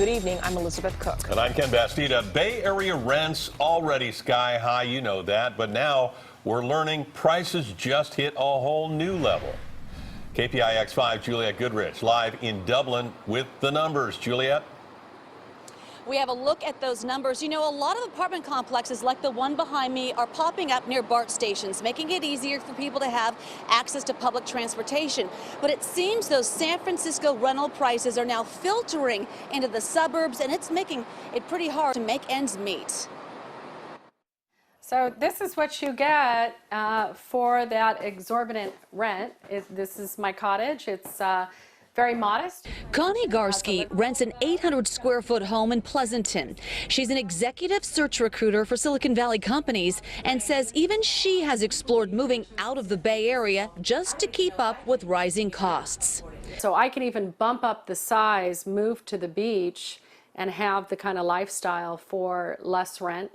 Good evening. I'm Elizabeth Cook. And I'm Ken Bastida. Bay Area rents already sky high, you know that, but now we're learning prices just hit a whole new level. KPIX 5 Juliette Goodrich live in Dublin with the numbers. Juliette? We have a look at those numbers. You know, a lot of apartment complexes like the one behind me are popping up near BART stations, making it easier for people to have access to public transportation. But it seems those San Francisco rental prices are now filtering into the suburbs, and it's making it pretty hard to make ends meet. So this is what you get for that exorbitant rent. This is my cottage. It's very modest. Connie Garski rents an 800-square-foot home in Pleasanton. She's an executive search recruiter for Silicon Valley companies and says even she has explored moving out of the Bay Area just to keep up with rising costs. So I can even bump up the size, move to the beach, and have the kind of lifestyle for less rent.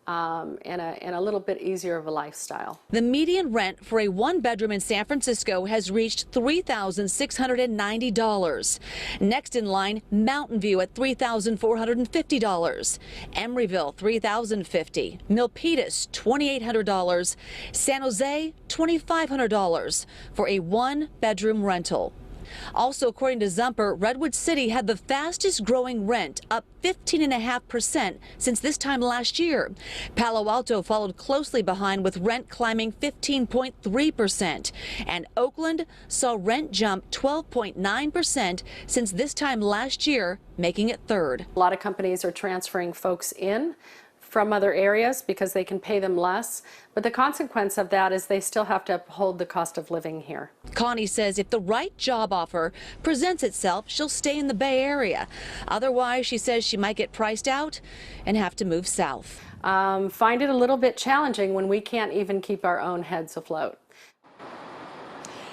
And a little bit easier of a lifestyle. The median rent for a one-bedroom in San Francisco has reached $3,690. Next in line, Mountain View at $3,450. Emeryville, $3,050. Milpitas, $2,800. San Jose, $2,500 for a one-bedroom rental. Also, according to Zumper, Redwood City had the fastest growing rent, up 15.5% since this time last year. Palo Alto followed closely behind with rent climbing 15.3%. And Oakland saw rent jump 12.9% since this time last year, making it third. A lot of companies are transferring folks in from other areas because they can pay them less. But the consequence of that is they still have to uphold the cost of living here. Connie says if the right job offer presents itself, she'll stay in the Bay Area. Otherwise, she says she might get priced out and have to move south. Find it a little bit challenging when we can't even keep our own heads afloat.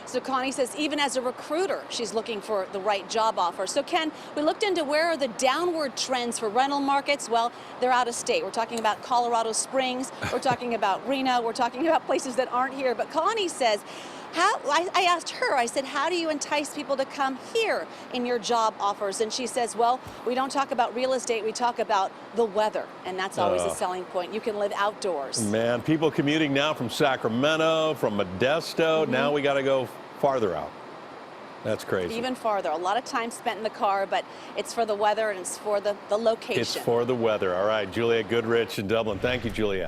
So Connie says even as a recruiter, she's looking for the right job offer. So Ken, we looked into where are the downward trends for rental markets. Well, they're out of state. We're talking about Colorado Springs. We're talking about Reno. We're talking about places that aren't here. But Connie says, I asked her, I said, how do you entice people to come here in your job offers? And she says, well, we don't talk about real estate. We talk about the weather. And that's always a selling point. You can live outdoors. Man, people commuting now from Sacramento, from Modesto. Now we got to go farther out. That's crazy. Even farther. A lot of time spent in the car, but it's for the weather and it's for the location. It's for the weather. All right, Juliette Goodrich in Dublin. Thank you, Juliette.